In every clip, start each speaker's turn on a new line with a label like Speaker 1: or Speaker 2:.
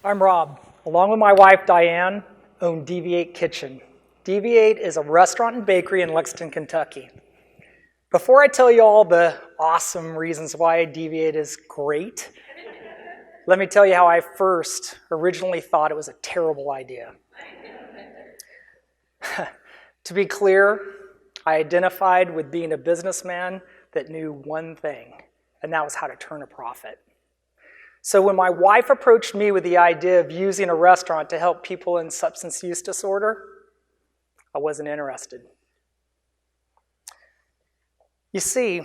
Speaker 1: I'm Rob. Along with my wife, Diane, own DV8 Kitchen. DV8 is a restaurant and bakery in Lexington, Kentucky. Before I tell you all the awesome reasons why DV8 is great, let me tell you how I first originally thought it was a terrible idea. To be clear, I identified with being a businessman that knew one thing, and that was how to turn a profit. So when my wife approached me with the idea of using a restaurant to help people in substance use disorder, I wasn't interested. You see,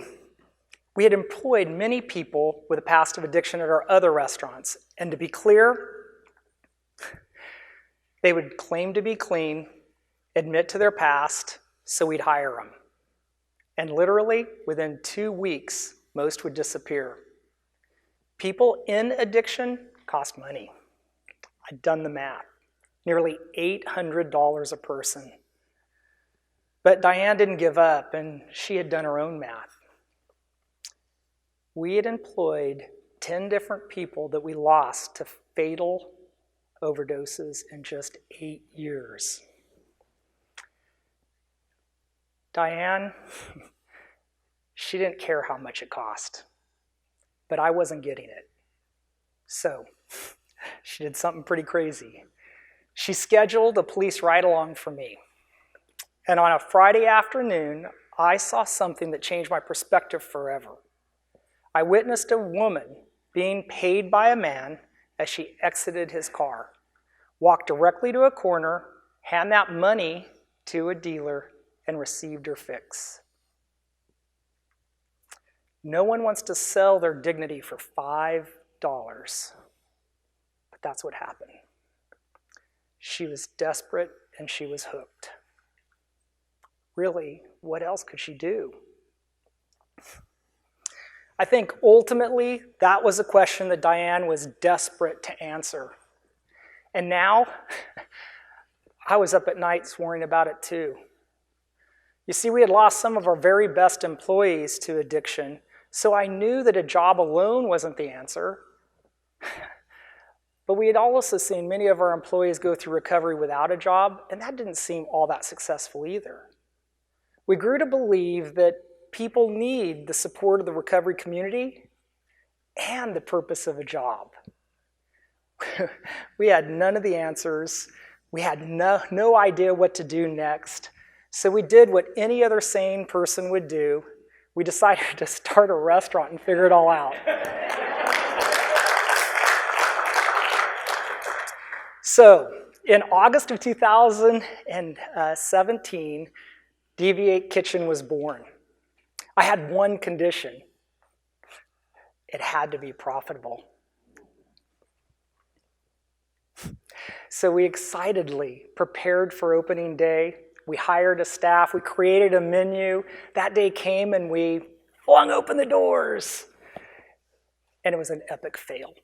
Speaker 1: we had employed many people with a past of addiction at our other restaurants, and to be clear, they would claim to be clean, admit to their past, so we'd hire them. And literally, within 2 weeks, most would disappear. People in addiction cost money. I'd done the math, nearly $800 a person. But Diane didn't give up, and she had done her own math. We had employed 10 different people that we lost to fatal overdoses in just 8 years. Diane, she didn't care how much it cost, but I wasn't getting it. So she did something pretty crazy. She scheduled a police ride-along for me. And on a Friday afternoon, I saw something that changed my perspective forever. I witnessed a woman being paid by a man as she exited his car, walked directly to a corner, hand that money to a dealer, and received her fix. No one wants to sell their dignity for $5, but that's what happened. She was desperate and she was hooked. Really, what else could she do? I think ultimately that was a question that Diane was desperate to answer. And now, I was up at nights worrying about it too. You see, we had lost some of our very best employees to addiction, so I knew that a job alone wasn't the answer. But we had also seen many of our employees go through recovery without a job, and that didn't seem all that successful either. We grew to believe that people need the support of the recovery community and the purpose of a job. We had none of the answers. We had no idea what to do next. So we did what any other sane person would do. We decided to start a restaurant and figure it all out. So in August of 2017, DV8 Kitchen was born. I had one condition. It had to be profitable. So we excitedly prepared for opening day. We hired a staff, we created a menu. That day came and we flung open the doors. And it was an epic fail.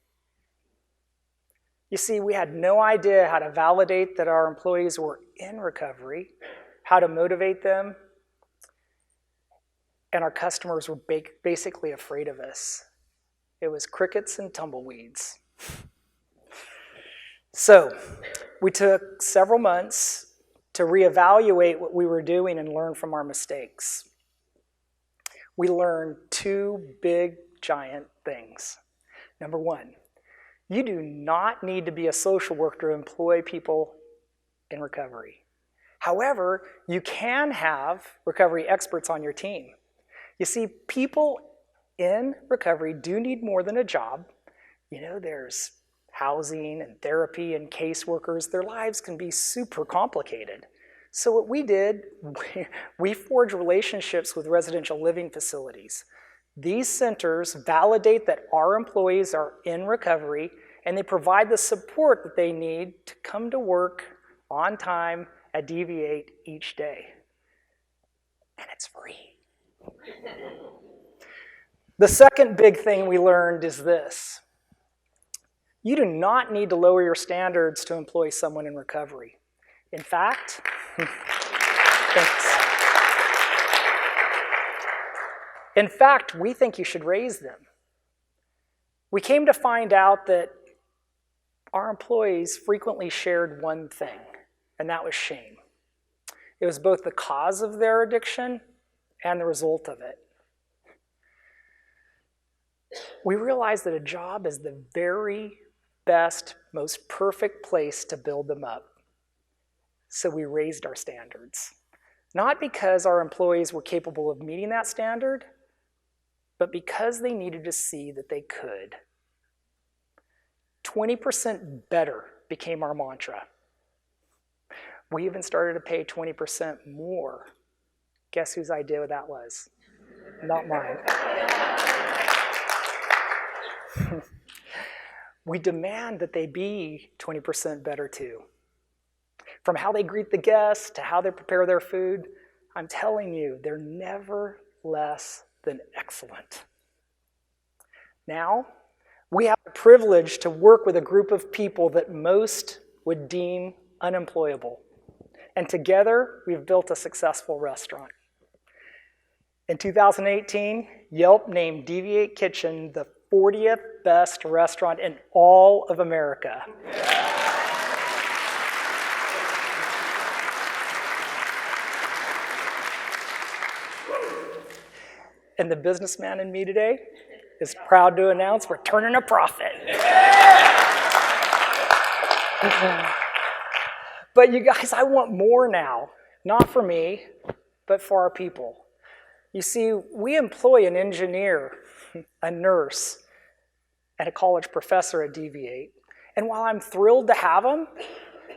Speaker 1: You see, we had no idea how to validate that our employees were in recovery, how to motivate them, and our customers were basically afraid of us. It was crickets and tumbleweeds. So we took several months to reevaluate what we were doing and learn from our mistakes. We learned 2 big, giant things. Number 1, you do not need to be a social worker to employ people in recovery. However, you can have recovery experts on your team. You see, people in recovery do need more than a job. You know, there's housing and therapy and caseworkers. Their lives can be super complicated. So what we did, we forged relationships with residential living facilities. These centers validate that our employees are in recovery, and they provide the support that they need to come to work on time at DV8 each day. And it's free. The second big thing we learned is this. You do not need to lower your standards to employ someone in recovery. In fact, we think you should raise them. We came to find out that our employees frequently shared one thing, and that was shame. It was both the cause of their addiction and the result of it. We realized that a job is the very best, most perfect place to build them up. So we raised our standards. Not because our employees were capable of meeting that standard, but because they needed to see that they could. 20% better became our mantra. We even started to pay 20% more. Guess whose idea that was? Not mine. We demand that they be 20% better too. From how they greet the guests to how they prepare their food, I'm telling you, they're never less than excellent. Now, we have the privilege to work with a group of people that most would deem unemployable. And together, we've built a successful restaurant. In 2018, Yelp named DV8 Kitchen the 40th best restaurant in all of America. And the businessman in me today is proud to announce we're turning a profit. But you guys, I want more now. Not for me, but for our people. You see, we employ an engineer, a nurse, and a college professor at DV8. And while I'm thrilled to have them,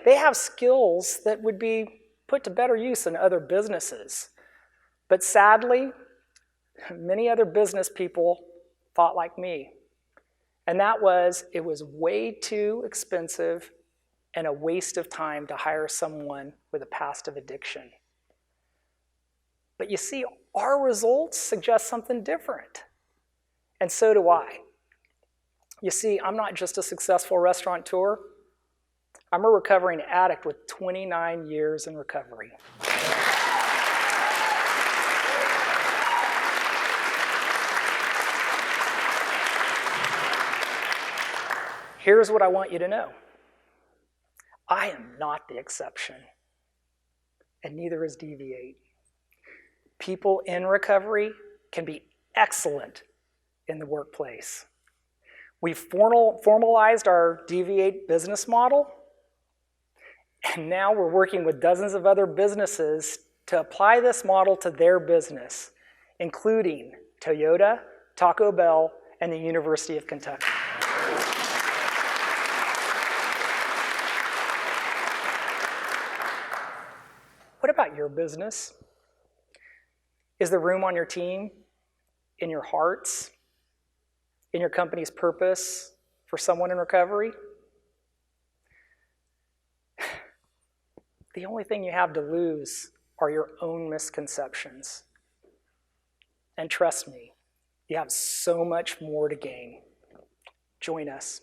Speaker 1: they have skills that would be put to better use in other businesses. But sadly, many other business people thought like me. And that was, it was way too expensive and a waste of time to hire someone with a past of addiction. But you see, our results suggest something different. And so do I. You see, I'm not just a successful restaurateur. I'm a recovering addict with 29 years in recovery. Here's what I want you to know. I am not the exception, and neither is DV8. People in recovery can be excellent in the workplace. We've formalized our DV8 business model, and now we're working with dozens of other businesses to apply this model to their business, including Toyota, Taco Bell, and the University of Kentucky. What about your business? Is there room on your team, in your hearts, in your company's purpose for someone in recovery? The only thing you have to lose are your own misconceptions. And trust me, you have so much more to gain. Join us.